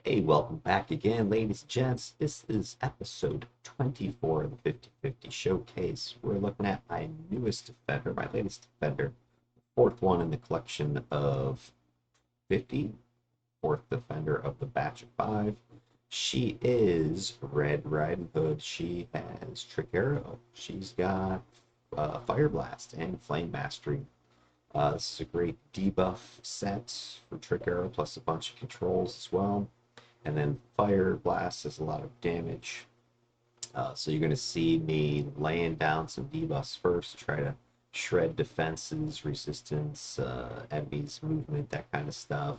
Hey, welcome back again, ladies and gents. This is episode 24 of the 50/50 Showcase. We're looking at my newest defender, my latest defender, fourth one in the collection of 50, fourth defender of the batch of 5. She is Red Ridin Hood. She has Trick Arrow. She's got Fire Blast and Flame Mastery. This is a great debuff set for Trick Arrow, plus a bunch of controls as well. And then Fire Blast does a lot of damage. So you're going to see me laying down some debuffs first, try to shred defenses, resistance, enemies, movement, that kind of stuff,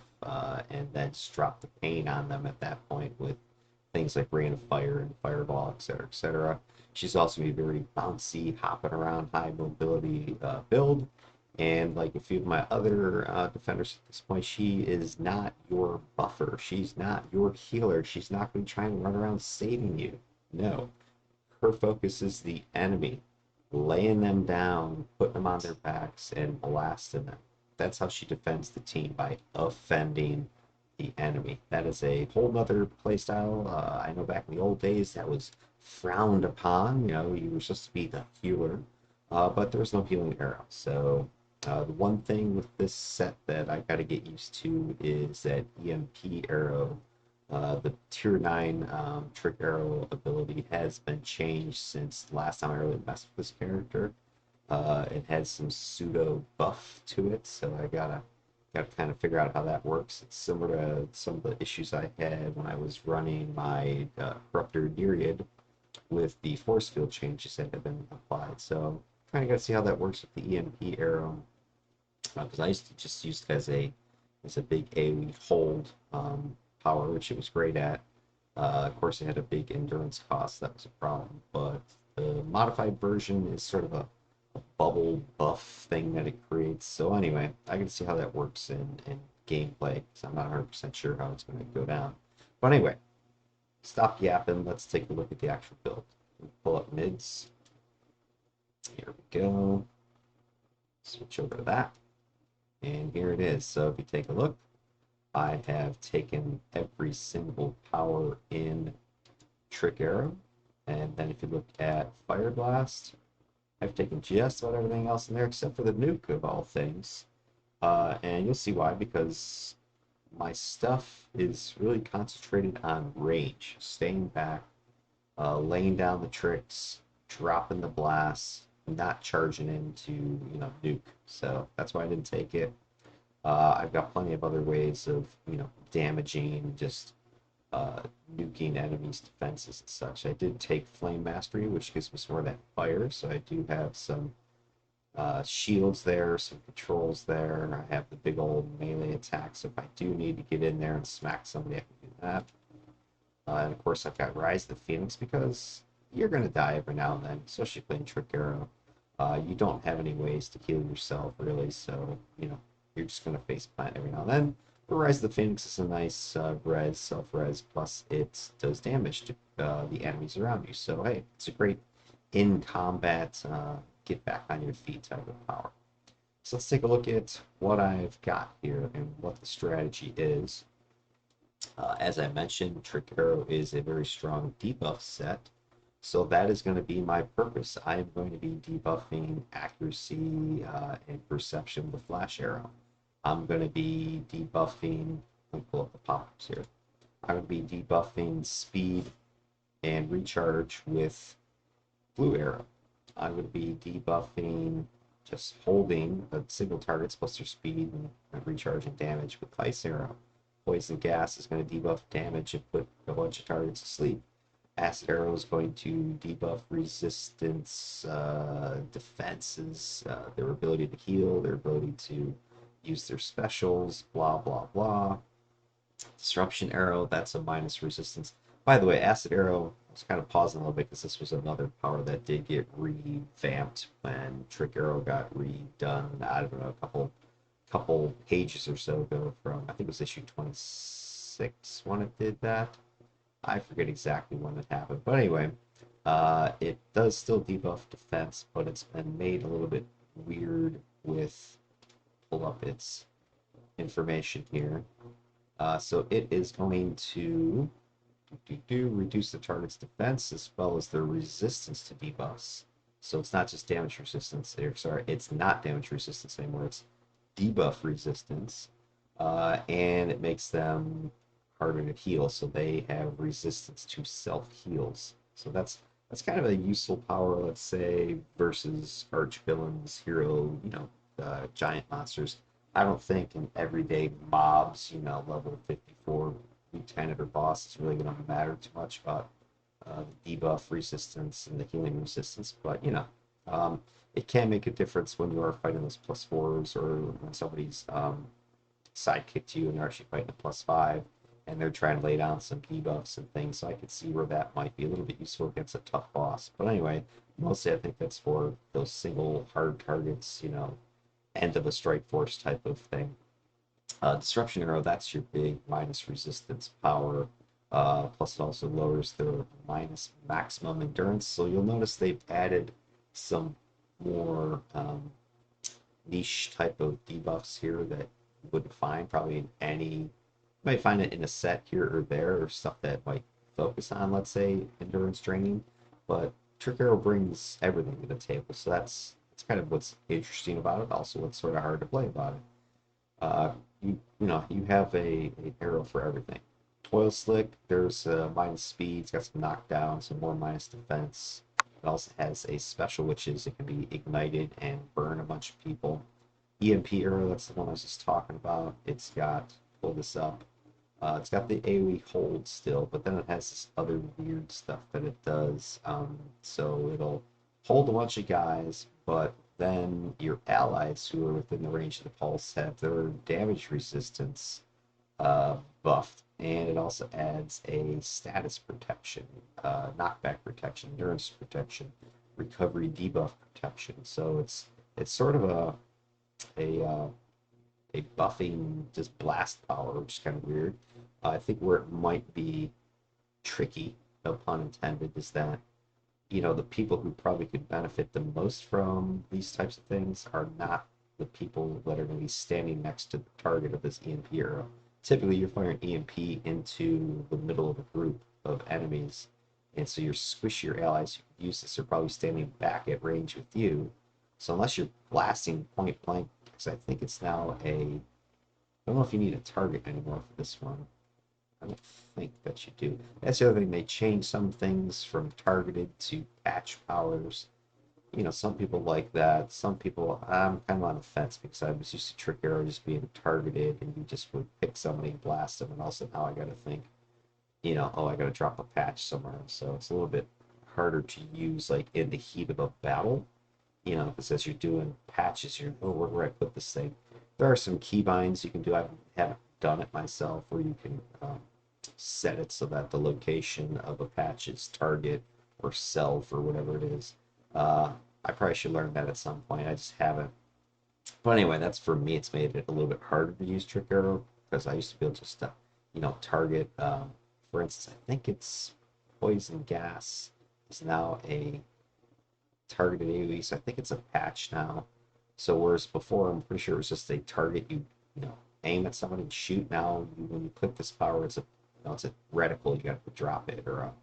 and then just drop the pain on them at that point with things like Rain of Fire and Fireball, etc., etc. She's also going to be very bouncy, hopping around, high mobility build. And like a few of my other defenders at this point, she is not your buffer. She's not your healer. She's not going to try and run around saving you. No. Her focus is the enemy, laying them down, putting them on their backs, and blasting them. That's how she defends the team, by offending the enemy. That is a whole nother playstyle. I know back in the old days that was frowned upon. You know, you were supposed to be the healer, but there was no healing arrow. So the one thing with this set that I got to get used to is that EMP arrow. The tier 9 trick arrow ability has been changed since the last time I really messed with this character. It has some pseudo buff to it, so I gotta kind of figure out how that works. It's similar to some of the issues I had when I was running my Corruptor Nereid with the force field changes that have been applied. So kind of got to see how that works with the EMP arrow, because I used to just use it as a big AoE hold power, which it was great at. Of course, it had a big endurance cost. That was a problem. But the modified version is sort of a bubble buff thing that it creates. So anyway, I can see how that works in gameplay, because I'm not 100% sure how it's going to go down. But anyway, stop yapping. Let's take a look at the actual build. Pull up mids. Here we go. Switch over to that. And here it is. So if you take a look, I have taken every single power in Trick Arrow. And then if you look at Fire Blast, I've taken just about everything else in there except for the nuke of all things. And you'll see why, because my stuff is really concentrated on range, staying back, laying down the tricks, dropping the blasts, not charging into, nuke. So that's why I didn't take it. I've got plenty of other ways of, damaging, just nuking enemies' defenses and such. I did take Flame Mastery, which gives me some more of that fire, so I do have some shields there, some controls there. I have the big old melee attack, so if I do need to get in there and smack somebody, I can do that. And of course, I've got Rise of the Phoenix, because you're going to die every now and then, especially playing Trick Arrow. You don't have any ways to heal yourself, really, so, you're just going to face plant every now and then. But Rise of the Phoenix is a nice res, self-res, plus it does damage to the enemies around you. So, hey, it's a great in-combat, get back on your feet type of power. So let's take a look at what I've got here and what the strategy is. As I mentioned, Trick Arrow is a very strong debuff set. So that is going to be my purpose. I am going to be debuffing accuracy and perception with Flash Arrow. I'm going to be debuffing, let me pull up the pop-ups here. I'm going to be debuffing speed and recharge with Blue Arrow. I'm going to be debuffing just holding single targets plus their speed and recharge and damage with Ice Arrow. Poison Gas is going to debuff damage and put a bunch of targets to sleep. Acid Arrow is going to debuff resistance, defenses, their ability to heal, their ability to use their specials, blah, blah, blah. Disruption Arrow, that's a minus resistance. By the way, Acid Arrow, I was kind of pausing a little bit because this was another power that did get revamped when Trick Arrow got redone, I don't know, a couple pages or so ago from, I think it was issue 26 when it did that. I forget exactly when it happened, but anyway, it does still debuff defense, but it's been made a little bit weird with, pull up its information here. So it is going to reduce the target's defense as well as their resistance to debuffs. So it's not just damage resistance. Sorry, it's not damage resistance anymore. It's debuff resistance, and it makes them harder to heal. So they have resistance to self heals. So that's kind of a useful power, let's say, versus arch villains, hero, giant monsters. I don't think in everyday mobs, level 54 lieutenant or boss is really going to matter too much about the debuff resistance and the healing resistance, but it can make a difference when you are fighting those plus fours or when somebody's sidekick to you and they're actually fighting a plus five and they're trying to lay down some debuffs and things. So I could see where that might be a little bit useful against a tough boss. But anyway, mostly I think that's for those single hard targets, end of a strike force type of thing. Disruption arrow, that's your big minus resistance power. Plus, it also lowers their minus maximum endurance. So you'll notice they've added some more niche type of debuffs here that you wouldn't find probably in any. You might find it in a set here or there, or stuff that might focus on, let's say, endurance training. But Trick Arrow brings everything to the table, so that's kind of what's interesting about it. Also, what's sort of hard to play about it. Uh, you have a arrow for everything. Toil Slick, there's minus speed, it's got some knockdown, some more minus defense. It also has a special, which is it can be ignited and burn a bunch of people. EMP arrow, that's the one I was just talking about. It's got, pull this up, it's got the AoE hold still, but then it has this other weird stuff that it does. So it'll hold a bunch of guys, but then your allies who are within the range of the pulse have their damage resistance buffed. And it also adds a status protection, knockback protection, endurance protection, recovery debuff protection. So it's sort of a a buffing just blast power, which is kind of weird. I think where it might be tricky, no pun intended, is that the people who probably could benefit the most from these types of things are not the people that are going to be standing next to the target of this EMP arrow. Typically, you're firing EMP into the middle of a group of enemies, and so your squishier allies who use this are probably standing back at range with you. So unless you're blasting point blank, because I think it's now I don't know if you need a target anymore for this one. I don't think that you do. That's the other thing. They changed some things from targeted to patch powers. Some people like that. Some people, I'm kind of on the fence because I was used to Trick Arrow just being targeted and you just would pick somebody and blast them. And also now I got to think, oh, I got to drop a patch somewhere. So it's a little bit harder to use like in the heat of a battle. Because as you're doing patches, where do I put this thing? There are some keybinds you can do. I haven't done it myself where you can set it so that the location of a patch is target or self or whatever it is. I probably should learn that at some point. I just haven't. But anyway, that's for me. It's made it a little bit harder to use Trick Arrow because I used to be able to just, target. For instance, I think it's poison gas is now a targeted AoE, so I think it's a patch now. So whereas before, I'm pretty sure it was just a target aim at somebody and shoot. Now, when you click this power, it's a reticle. You got to drop it or a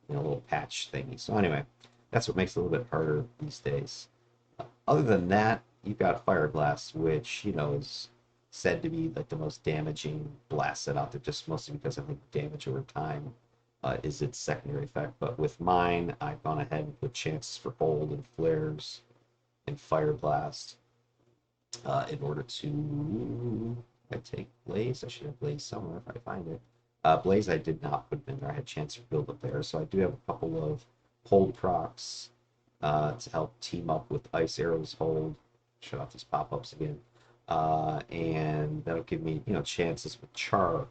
little patch thingy. So anyway, that's what makes it a little bit harder these days. Other than that, you've got Fire Blast, which is said to be like the most damaging blast set out there, just mostly because I think damage over time is its secondary effect. But with mine, I've gone ahead and put chances for hold and flares and Fire Blast in order to. I take Blaze. I should have Blaze somewhere if I find it. Blaze I did not put in there. I had a chance to build up there. So I do have a couple of hold procs to help team up with Ice Arrow's hold. Shut off these pop-ups again. And that'll give me, chances with Char,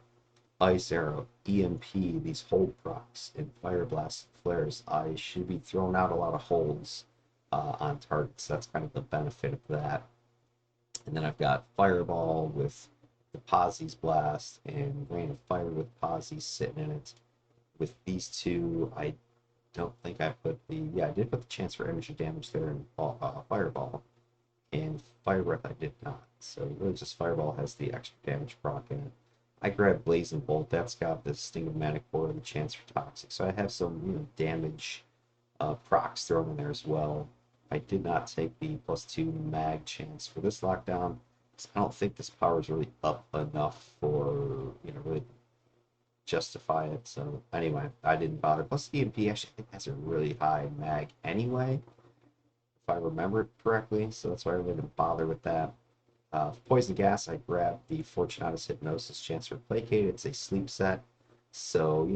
Ice Arrow, EMP, these hold procs, and Fire Blast flares. I should be throwing out a lot of holds on targets. That's kind of the benefit of that. And then I've got Fireball with the Posse's Blast and Rain of Fire with Posse's sitting in it. With these two, I don't think I put I did put the chance for energy damage there in Fireball. And Fire Breath I did not. So really just Fireball has the extra damage proc in it. I grabbed Blazing Bolt. That's got the Sting of Manicore and the chance for Toxic. So I have some, damage procs thrown in there as well. I did not take the +2 mag chance for this lockdown, because I don't think this power is really up enough for, really justify it. So anyway, I didn't bother. Plus EMP actually I think has a really high mag anyway, if I remember it correctly. So that's why I really didn't bother with that. Poison gas, I grabbed the Fortunatus Hypnosis chance for Placate. It's a sleep set. So,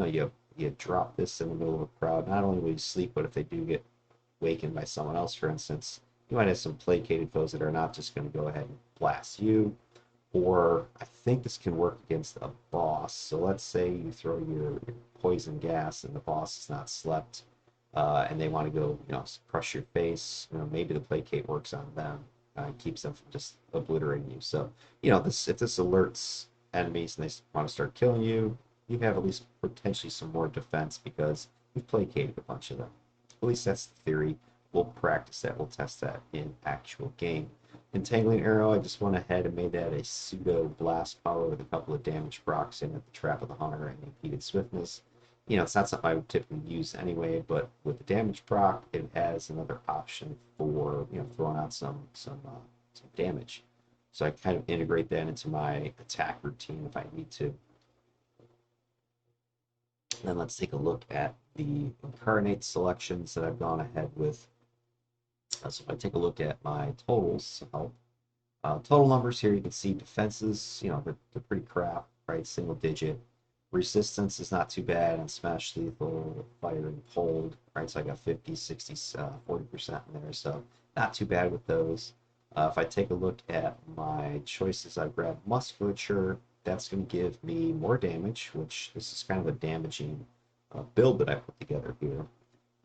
you drop this in the middle of a crowd. Not only will you sleep, but if they do get wakened by someone else, for instance, you might have some placated foes that are not just going to go ahead and blast you. Or I think this can work against a boss. So let's say you throw your poison gas and the boss has not slept, and they want to go, crush your face. Maybe the placate works on them, keeps them from just obliterating you. So, this if this alerts enemies and they want to start killing you, you have at least potentially some more defense because you've placated a bunch of them. At least that's the theory. We'll practice that. We'll test that in actual game. Entangling Arrow, I just went ahead and made that a pseudo blast power with a couple of damage procs in at the Trap of the Hunter and Impeded Swiftness. It's not something I would typically use anyway, but with the damage proc, it has another option for, throwing out some damage. So I kind of integrate that into my attack routine if I need to. Then let's take a look at the Incarnate selections that I've gone ahead with. So if I take a look at my totals to help, total numbers here, you can see defenses, they're pretty crap, right? Single digit. Resistance is not too bad, and smash lethal, fire, and cold, right? So I got 50, 60, 40% in there, so not too bad with those. If I take a look at my choices, I grabbed musculature. That's going to give me more damage, which this is kind of a damaging build that I put together here.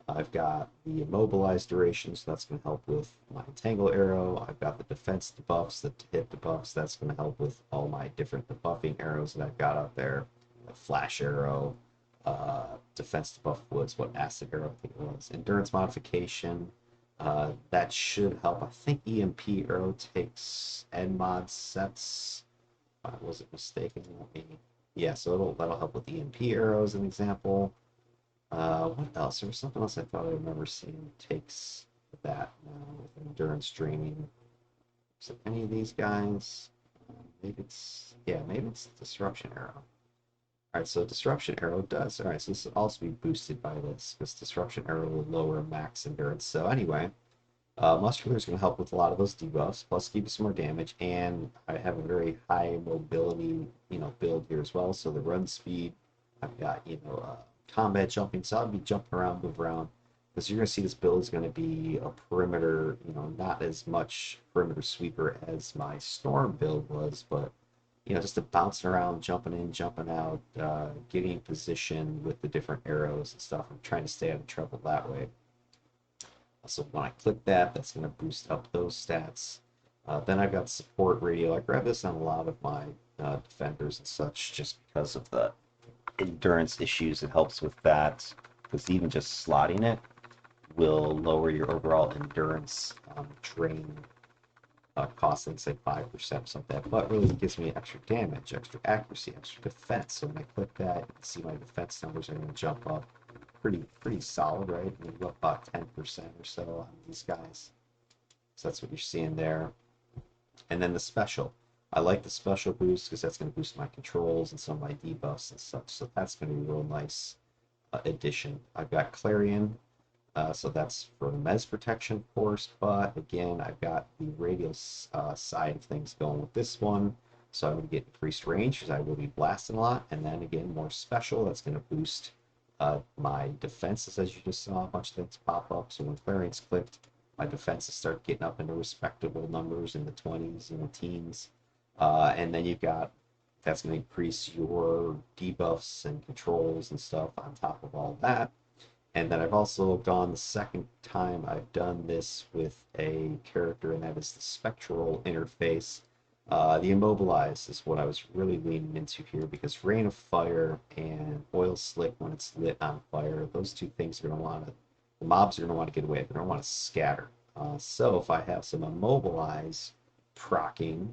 I've got the immobilized duration, so that's going to help with my entangle arrow. I've got the defense debuffs, the hit debuffs, that's going to help with all my different debuffing arrows that I've got out there. The flash arrow, defense debuff was what acid arrow I think it was. Endurance modification, that should help. I think EMP arrow takes NMod sets. I wasn't mistaken. Yeah, so that'll help with EMP arrow as an example. What else? There was something else I thought I remember seeing takes that with endurance draining. Is it any of these guys? Maybe it's disruption arrow. All right, so disruption arrow does. All right, so this will also be boosted by this because disruption arrow will lower max endurance. So anyway, muscular is going to help with a lot of those debuffs, plus give you some more damage, and I have a very high mobility, build here as well. So the run speed, I've got, combat jumping, so I'll be jumping around, move around. Because you're going to see this build is going to be a perimeter, not as much perimeter sweeper as my storm build was, but just a bouncing around, jumping in, jumping out, getting in position with the different arrows and stuff. I'm trying to stay out of trouble that way. So when I click that, that's going to boost up those stats. Then I've got support radio. I grab this on a lot of my defenders and such just because of the endurance issues. It helps with that because even just slotting it will lower your overall endurance drain cost, things like 5% or something like that, but really gives me extra damage, extra accuracy, extra defense. So when I click that, you can see my defense numbers are going to jump up pretty solid, right? Maybe up about 10% or so on these guys. So that's what you're seeing there. And then the special. I like the special boost because that's going to boost my controls and some of my debuffs and such. So that's going to be a real nice addition. I've got Clarion. So that's for the Mez protection, of course, but again, I've got the radial side of things going with this one. So I'm going to get increased range because I will be blasting a lot. And then again, more special. That's going to boost my defenses, as you just saw, a bunch of things pop up. So when Clarion's clicked, my defenses start getting up into respectable numbers in the 20s, teens. And then you've got, that's going to increase your debuffs and controls and stuff on top of all that. And then I've also gone the second time I've done this with a character, and that is the spectral interface. The immobilize is what I was really leaning into here because Rain of Fire and Oil Slick, when it's lit on fire, those two things are going to want to, the mobs are going to want to get away. They're going to want to scatter. So if I have some immobilize proccing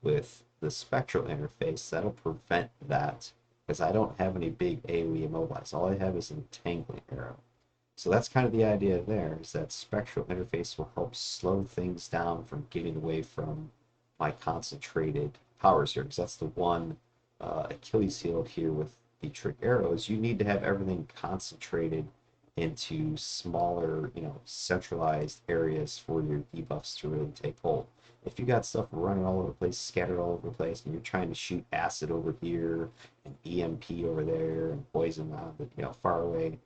with the spectral interface, that'll prevent that because I don't have any big AoE immobilize. All I have is an entangling arrow. So that's kind of the idea there, is that spectral interface will help slow things down from getting away from my concentrated powers here, because that's the one Achilles heel here with the trick arrows. You need to have everything concentrated into smaller, centralized areas for your debuffs to really take hold. If you got stuff running all over the place, scattered all over the place, and you're trying to shoot acid over here and EMP over there and poison far away,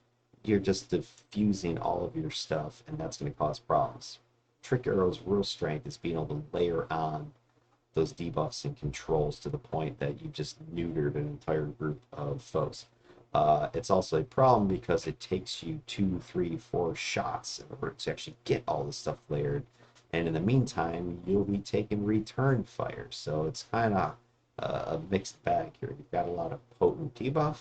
you're just diffusing all of your stuff, and that's going to cause problems. Trick Arrow's real strength is being able to layer on those debuffs and controls to the point that you just neutered an entire group of foes. It's also a problem because it takes you 2, 3, 4 shots in order to actually get all the stuff layered. And in the meantime, you'll be taking return fire. So it's kind of a mixed bag here. You've got a lot of potent debuff,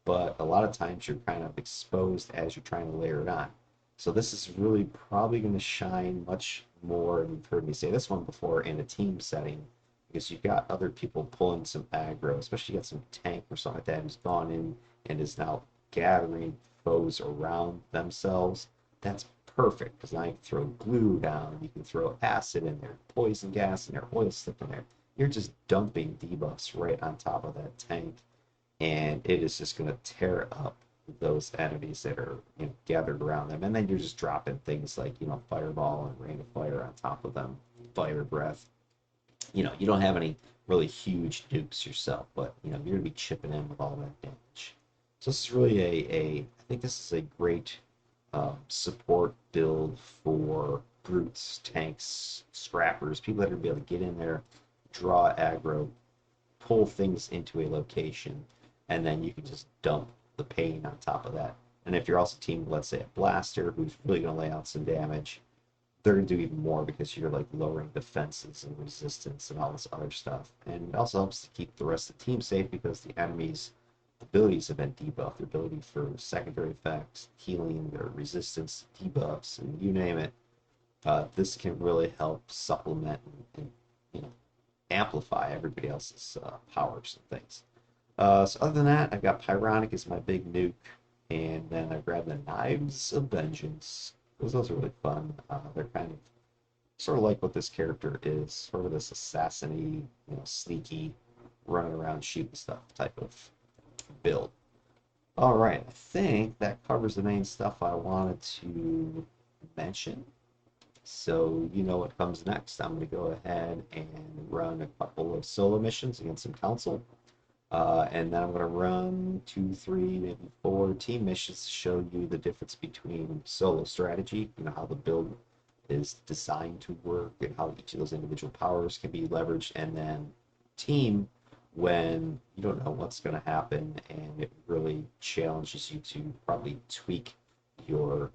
but a lot of times you're kind of exposed as you're trying to layer it on. So this is really probably going to shine much more, and you've heard me say this one before, in a team setting, because you've got other people pulling some aggro, especially you got some tank or something like that who's gone in and is now gathering foes around themselves. That's perfect, because now you can throw glue down, you can throw acid in there, poison gas in there, oil slick in there. You're just dumping debuffs right on top of that tank, and it is just going to tear up those enemies that are gathered around them. And then you're just dropping things like fireball and rain of fire on top of them, fire breath. You don't have any really huge nukes yourself, but you're going to be chipping in with all that damage. So this is really I think this is a great support build for brutes, tanks, scrappers, people that are going to be able to get in there, draw aggro, pull things into a location, and then you can just dump the pain on top of that. And if you're also teamed, let's say, a blaster who's really going to lay out some damage, they're going to do even more because you're like lowering defenses and resistance and all this other stuff. And it also helps to keep the rest of the team safe because the enemy's abilities have been debuffed. Their ability for secondary effects, healing, their resistance, debuffs, and you name it. This can really help supplement and amplify everybody else's powers and things. So other than that, I've got Pyronic as my big nuke, and then I grabbed the Knives of Vengeance, because those are really fun. They're kind of sort of like what this character is, sort of this assassin-y, sneaky, running around shooting stuff type of build. All right, I think that covers the main stuff I wanted to mention. So you know what comes next. I'm going to go ahead and run a couple of solo missions against some council. And then I'm going to run 2, 3, maybe 4 team missions to show you the difference between solo strategy, how the build is designed to work and how each of those individual powers can be leveraged, and then team when you don't know what's going to happen and it really challenges you to probably tweak your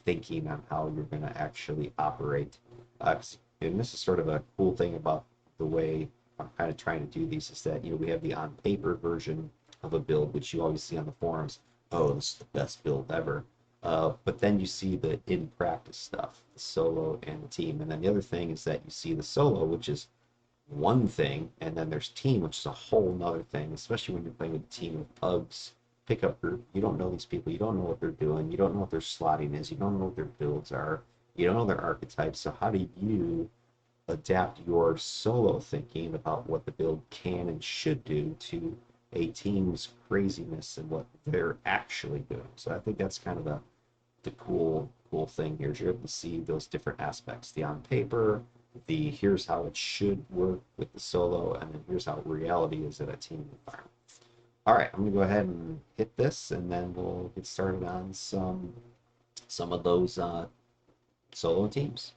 thinking on how you're going to actually operate. And this is sort of a cool thing about the way I'm kind of trying to do these, is that we have the on paper version of a build, which you always see on the forums. Oh, this is the best build ever. But then you see the in practice stuff, the solo and the team. And then the other thing is that you see the solo, which is one thing, and then there's team, which is a whole nother thing, especially when you're playing with a team of pugs, pickup group. You don't know these people, you don't know what they're doing, you don't know what their slotting is, you don't know what their builds are, you don't know their archetypes. So how do you adapt your solo thinking about what the build can and should do to a team's craziness and what they're actually doing? So I think that's kind of the cool thing here, is you're able to see those different aspects, the on paper, the here's how it should work with the solo, and then here's how reality is at a team environment. All right, I'm gonna go ahead and hit this, and then we'll get started on some of those solo teams.